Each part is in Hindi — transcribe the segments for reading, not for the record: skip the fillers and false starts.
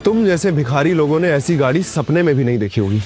तुम जैसे भिखारी लोगों ने ऐसी गाड़ी सपने में भी नहीं देखी होगी।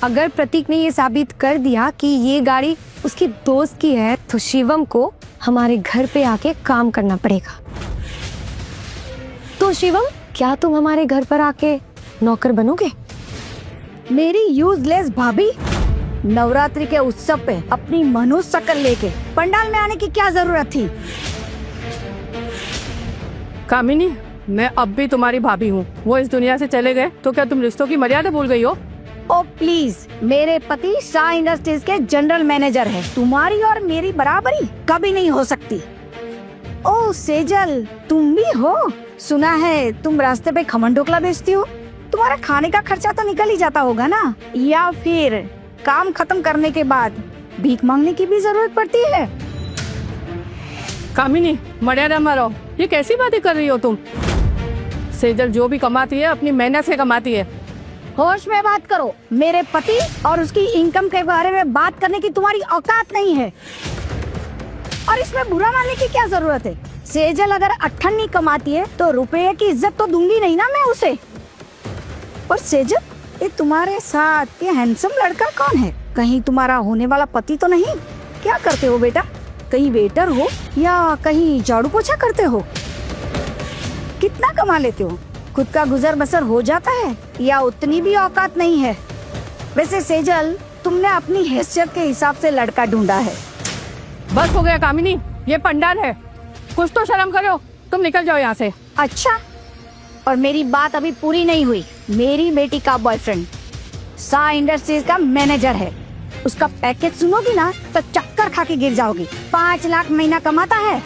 अगर प्रतीक ने ये साबित कर दिया कि ये गाड़ी उसकी दोस्त की है तो शिवम को हमारे घर पे आके काम करना पड़ेगा। तो शिवम, क्या तुम हमारे घर पर आके नौकर बनोगे? मेरी यूजलेस भाभी, नवरात्रि के उत्सव पे अपनी मनुष्य शक्ल लेके पंडाल में आने की क्या जरूरत थी? कामिनी, मैं अब भी तुम्हारी भाभी हूँ। वो इस दुनिया से चले गए तो क्या तुम रिश्तों की मर्यादा भूल गई हो? ओ प्लीज, मेरे पति शाह इंडस्ट्रीज के जनरल मैनेजर है। तुम्हारी और मेरी बराबरी कभी नहीं हो सकती। ओ सेजल, तुम भी हो? सुना है तुम रास्ते पे खमन ढोकला बेचती हो। तुम्हारा खाने का खर्चा तो निकल ही जाता होगा ना? या फिर काम खत्म करने के बाद भीख मांगने की भी जरूरत पड़ती है? कामिनी, मर्यादा मारो। ये कैसी बातें कर रही हो तुम? सेजल जो भी कमाती है अपनी मेहनत से कमाती है। होश में बात करो। मेरे पति और उसकी इनकम के बारे में बात करने की तुम्हारी औकात नहीं है। और इसमें बुरा मानने की क्या जरूरत है? सेजल अगर अट्ठन्नी कमाती है तो रुपये की इज्जत तो दूंगी नहीं ना मैं उसे। और सेजल, ये तुम्हारे साथ ये हैंडसम लड़का कौन है? कहीं तुम्हारा होने वाला पति तो नहीं? क्या करते हो बेटा? कहीं वेटर हो या कहीं झाड़ू पोछा करते हो? कितना कमा लेते हो? खुद का गुजर बसर हो जाता है या उतनी भी औकात नहीं है? वैसे सेजल, तुमने अपनी हैसियत के हिसाब से लड़का ढूंढा है। बस हो गया कामिनी, ये पंडाल है, कुछ तो शर्म करो। तुम निकल जाओ यहाँ से। अच्छा, और मेरी बात अभी पूरी नहीं हुई। मेरी बेटी का बॉयफ्रेंड शाह इंडस्ट्रीज का मैनेजर है। उसका पैकेज सुनोगी ना तो चक्कर खा के गिर जाओगी। 5 लाख महीना कमाता है।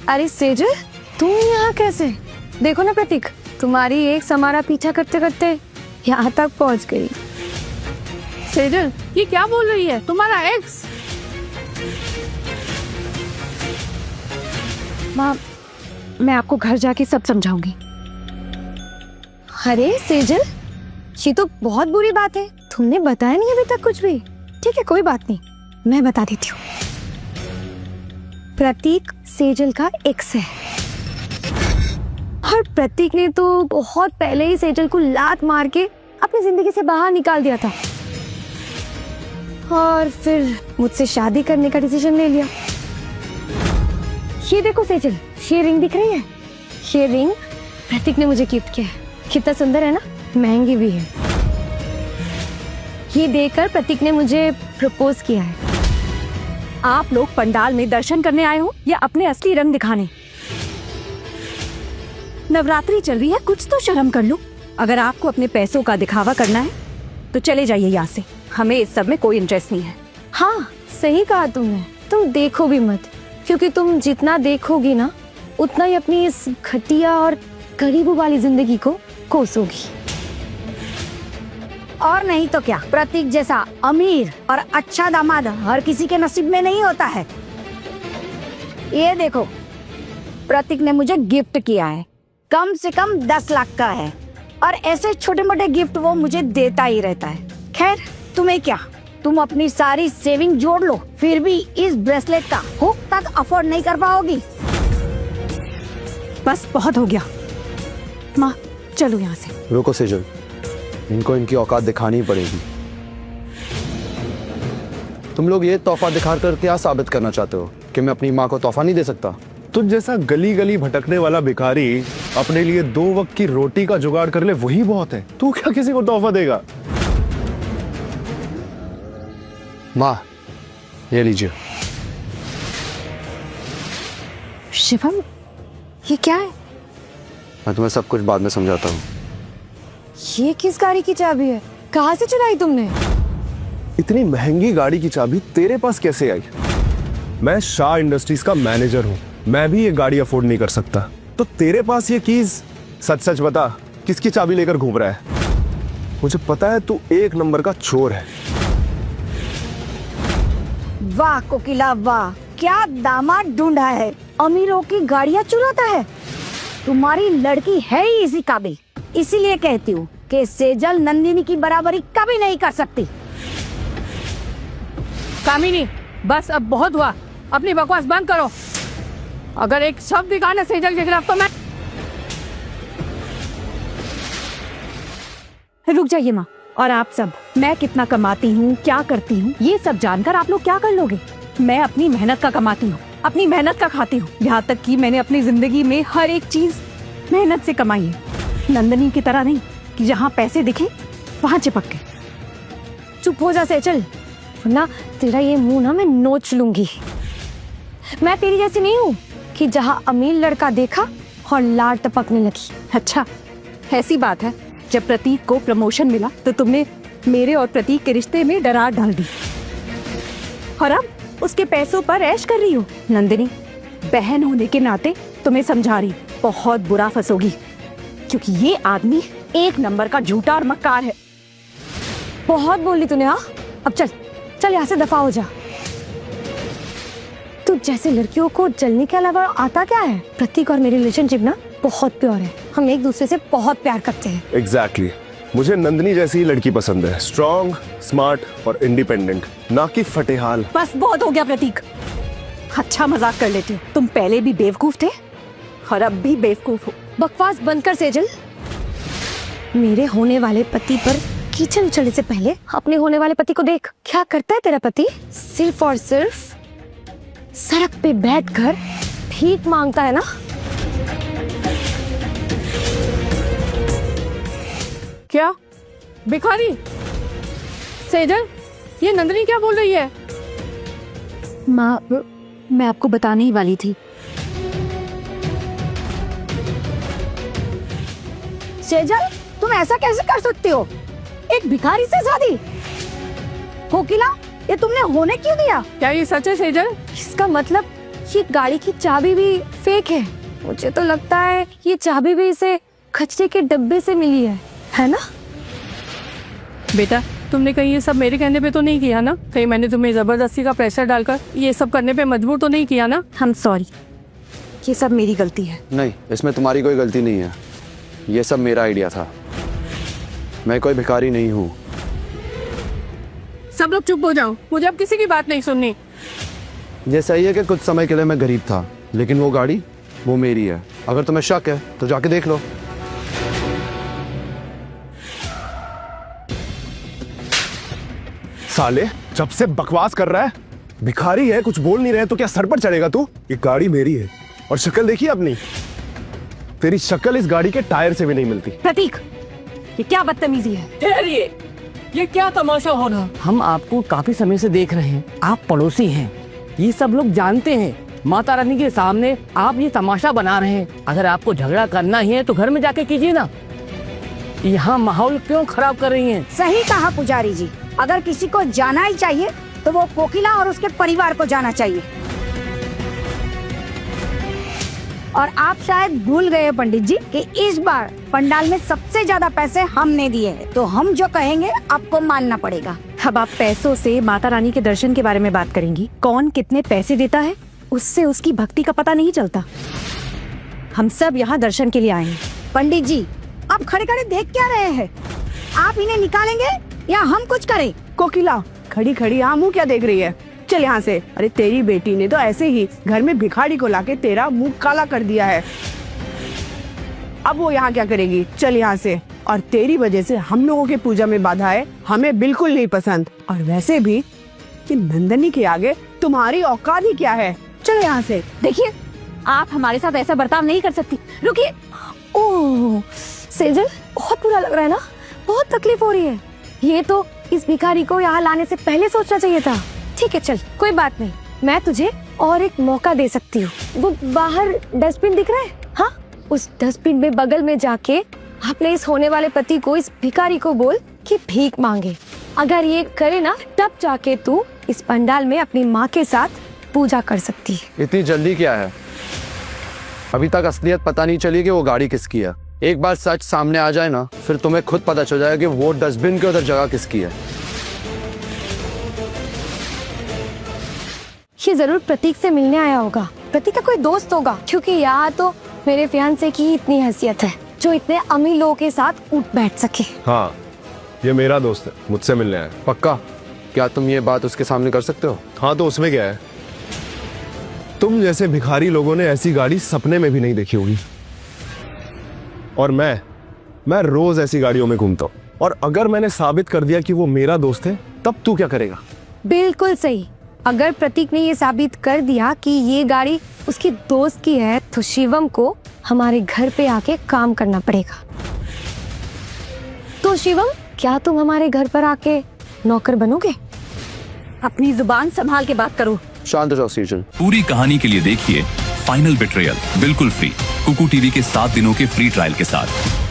अरे सेजल, तुम यहाँ कैसे? देखो ना प्रतीक, तुम्हारी एक हमारा पीछा करते करते यहाँ तक पहुँच गई। सेजल, ये क्या बोल रही है? तुम्हारा एक्स? माँ, मैं आपको घर जाके सब समझाऊंगी। अरे सेजल, ये तो बहुत बुरी बात है। तुमने बताया नहीं अभी तक कुछ भी। ठीक है, कोई बात नहीं, मैं बता देती हूँ। प्रतीक सेजल का एक्स है और प्रतीक ने तो बहुत पहले ही सेजल को लात मार के अपनी जिंदगी से बाहर निकाल दिया था और फिर मुझसे शादी करने का डिसीजन ले लिया। ये देखो सेजल, ये रिंग दिख रही है? ये रिंग प्रतीक ने मुझे गिफ्ट किया है। कितना सुंदर है ना? महंगी भी है। ये देखकर प्रतीक ने मुझे प्रपोज किया है। आप लोग पंडाल में दर्शन करने आए हो या अपने असली रंग दिखाने? नवरात्रि चल रही है, कुछ तो शर्म कर लो। अगर आपको अपने पैसों का दिखावा करना है तो चले जाइए यहाँ से। हमें इस सब में कोई इंटरेस्ट नहीं है। हाँ, सही कहा तुमने। तुम देखो भी मत, क्योंकि तुम जितना देखोगी ना उतना ही अपनी इस घटिया और गरीबों वाली जिंदगी को कोसोगी। और नहीं तो क्या, प्रतीक जैसा अमीर और अच्छा दामाद हर किसी के नसीब में नहीं होता है। ये देखो, प्रतीक ने मुझे गिफ्ट किया है। कम से कम 10 लाख का है और ऐसे छोटे मोटे गिफ्ट वो मुझे देता ही रहता है। खैर, तुम्हें क्या, तुम अपनी सारी सेविंग जोड़ लो, फिर भी इस ब्रेसलेट का हुक तक अफोर्ड नहीं कर पाओगी। बस बहुत हो गया। माँ, चलो यहाँ से। रुको सेजल, इनको इनकी औकात दिखानी ही पड़ेगी। तुम लोग ये तोहफा दिखाकर क्या साबित करना चाहते हो कि मैं अपनी माँ को तोहफा नहीं दे सकता? तुझ जैसा गली गली भटकने वाला भिखारी अपने लिए 2 वक्त की रोटी का जुगाड़ कर ले, वही बहुत है। तू क्या किसी को तोहफा देगा? माँ, ये लीजिए। शिवम, ये क्या है? मैं तुम्हें सब कुछ बाद में समझाता हूँ। ये किस गाड़ी की चाबी है? कहाँ से चुराई तुमने? इतनी महंगी गाड़ी की चाबी तेरे पास कैसे आई? मैं शाह इंडस्ट्रीज का मैनेजर हूँ, मैं भी ये गाड़ी अफोर्ड नहीं कर सकता। तो तेरे पास ये कीज, सच सच बता, किसकी चाबी लेकर घूम रहा है? मुझे पता है तू 1 नंबर का चोर है। वाह कोकिला वाह, क्या दामाद ढूंढा है। अमीरों की गाड़ियाँ चुराता है। तुम्हारी लड़की है ही इसी काबिल। इसीलिए कहती हूँ कि सेजल नंदिनी की बराबरी कभी नहीं कर सकती। कामिनी, बस अब बहुत हुआ। अपनी बकवास बंद करो। अगर एक शब्द दिखा ना सेजल के खिलाफ तो मैं रुक जाइए माँ। और आप सब, मैं कितना कमाती हूँ, क्या करती हूँ, ये सब जानकर आप लोग क्या कर लोगे? मैं अपनी मेहनत का कमाती हूँ, अपनी मेहनत का खाती हूँ। यहाँ तक कि मैंने अपनी जिंदगी में हर एक चीज मेहनत से कमाई है। नंदनी की तरह नहीं कि जहाँ पैसे दिखे वहाँ चिपक के। चुप हो जा सेजल, वरना तेरा ये मुंह ना मैं नोच लूंगी। मैं तेरी जैसी नहीं हूँ कि जहाँ अमीर लड़का देखा और लार टपकने लगी। अच्छा, ऐसी बात है। जब प्रतीक को प्रमोशन मिला तो तुमने मेरे और प्रतीक के रिश्ते में दरार डाल दी और अब उसके पैसों पर ऐश कर रही हो। नंदिनी, बहन होने के नाते तुम्हें समझा रही, बहुत बुरा फंसोगी, क्योंकि ये आदमी एक नंबर का झूठा और मक्कार है। बहुत बोली तूने। हाँ, अब चल चल यहाँ से दफा हो जा। तू जैसे लड़कियों को जलने के अलावा आता क्या है? प्रतीक और मेरी रिलेशनशिप ना बहुत प्योर है, हम एक दूसरे से बहुत प्यार करते हैं। एग्जैक्टली मुझे नंदनी जैसी ही लड़की पसंद है, स्ट्रॉन्ग, स्मार्ट और इंडिपेंडेंट, ना कि फटेहाल। बस बहुत हो गया प्रतीक, अच्छा मजाक कर लेते हो। तुम पहले भी बेवकूफ थे और अब भी बेवकूफ हो। बकवास बंद कर सेजल। मेरे होने वाले पति पर कीचड़ उछलने से पहले अपने होने वाले पति को देख। क्या करता है तेरा पति? सिर्फ और सिर्फ सड़क पे बैठकर भीख मांगता है ना। क्या भिखारी? सेजल, ये नंदिनी क्या बोल रही है? माँ, मैं आपको बताने ही वाली थी। सेजल, तुम ऐसा कैसे कर सकती हो? एक भिखारी से शादी? कोकिला, ये तुमने होने क्यों दिया? क्या ये सच है सेजल? इसका मतलब ये गाड़ी की चाबी भी फेक है। मुझे तो लगता है ये चाबी भी इसे कचरे के डब्बे से मिली है ना? बेटा, तुमने कहीं ये सब मेरे कहने पे तो नहीं किया ना? कहीं मैंने तुम्हें जबरदस्ती का प्रेशर डालकर ये सब करने पे मजबूर तो नहीं किया ना? हम सॉरी, ये सब मेरी गलती है। नहीं, इसमें तुम्हारी कोई गलती नहीं है, ये सब मेरा आइडिया था। मैं कोई भिखारी नहीं हूँ। सब लोग चुप हो जाओ, मुझे अब किसी की बात नहीं सुननी। ये सही है कि कुछ समय के लिए मैं गरीब था, लेकिन वो गाड़ी वो मेरी है। अगर तुम्हें शक है तो जाके देख लो। साले, जब से बकवास कर रहा है। भिखारी है, कुछ बोल नहीं रहे तो क्या सर पर चढ़ेगा तू? ये गाड़ी मेरी है और शक्ल देखी अपनी। तेरी शक्ल इस गाड़ी के टायर से भी नहीं मिलती। प्रतीक, ये क्या बदतमीजी है? ठहरिए, ये क्या तमाशा हो रहा? हम आपको काफी समय से देख रहे हैं, आप पड़ोसी हैं, ये सब लोग जानते हैं। माता रानी के सामने आप ये तमाशा बना रहे हैं। अगर आपको झगड़ा करना ही है तो घर में जाके कीजिए ना, यहाँ माहौल क्यों खराब कर रही हैं? सही कहा पुजारी जी, अगर किसी को जाना ही चाहिए तो वो कोकिला और उसके परिवार को जाना चाहिए। और आप शायद भूल गए पंडित जी कि इस बार पंडाल में सबसे ज्यादा पैसे हमने दिए हैं, तो हम जो कहेंगे आपको मानना पड़ेगा। अब आप पैसों से माता रानी के दर्शन के बारे में बात करेंगी? कौन कितने पैसे देता है उससे उसकी भक्ति का पता नहीं चलता। हम सब यहाँ दर्शन के लिए आए हैं। पंडित जी, आप खड़े खड़े देख क्या रहे हैं? आप इन्हें निकालेंगे या हम कुछ करें? कोकिला, खड़ी खड़ी यहाँ मुँह क्या देख रही है? चल यहाँ से। अरे तेरी बेटी ने तो ऐसे ही घर में भिखारी को लाके तेरा मुंह काला कर दिया है, अब वो यहाँ क्या करेगी? चल यहाँ से। और तेरी वजह से हम लोगों के पूजा में बाधा है, हमें बिल्कुल नहीं पसंद। और वैसे भी कि नंदनी के आगे तुम्हारी औकात ही क्या है? चलो यहाँ से। देखिए, आप हमारे साथ ऐसा बर्ताव नहीं कर सकती। रुकिए। ओह सेजल, बहुत बुरा लग रहा है ना? बहुत तकलीफ हो रही है। ये तो इस भिखारी को यहाँ लाने से पहले सोचना चाहिए था। ठीक है चल, कोई बात नहीं, मैं तुझे और एक मौका दे सकती हूँ। वो बाहर डस्टबिन दिख रहा है? हाँ, उस डस्टबिन में बगल में जाके अपने इस होने वाले पति को, इस भिखारी को बोल कि भीख मांगे। अगर ये करे ना, तब जाके तू इस पंडाल में अपनी माँ के साथ पूजा कर सकती है। इतनी जल्दी क्या है? अभी तक असलियत पता नहीं चली कि वो गाड़ी किसकी है। एक बार सच सामने आ जाए ना, फिर तुम्हें खुद पता चल जाएगा कि वो डस्टबिन के उधर जगह किसकी है। ये जरूर प्रतीक से मिलने आया होगा। प्रतीक का कोई दोस्त होगा, क्योंकि यहाँ तो मेरे फियांसे की ही इतनी हैसियत है जो इतने अमीर लोगों के साथ उठ बैठ सके। हाँ, ये मेरा दोस्त है, मुझसे मिलने आया। पक्का? क्या तुम ये बात उसके सामने कर सकते हो? हाँ, तो उसमें क्या है? तुम जैसे भिखारी लोगों ने ऐसी गाड़ी सपने में भी नहीं देखी होगी। और मैं रोज ऐसी गाड़ियों में घूमता हूँ, और अगर मैंने साबित कर दिया कि वो मेरा दोस्त है, तब तू क्या करेगा? बिल्कुल सही। अगर प्रतीक ने ये साबित कर दिया कि ये गाड़ी उसकी दोस्त की है, तो शिवम को हमारे घर पे आके काम करना पड़ेगा। तो शिवम, क्या तुम हमारे घर पर आके नौकर बनोगे? अपनी जुबान संभाल के बात करो। शांत हो जाओ सेजल। पूरी कहानी के लिए देखिए फाइनल बिट्रेयल बिल्कुल फ्री कुकू टीवी के 7 दिनों के फ्री ट्रायल के साथ।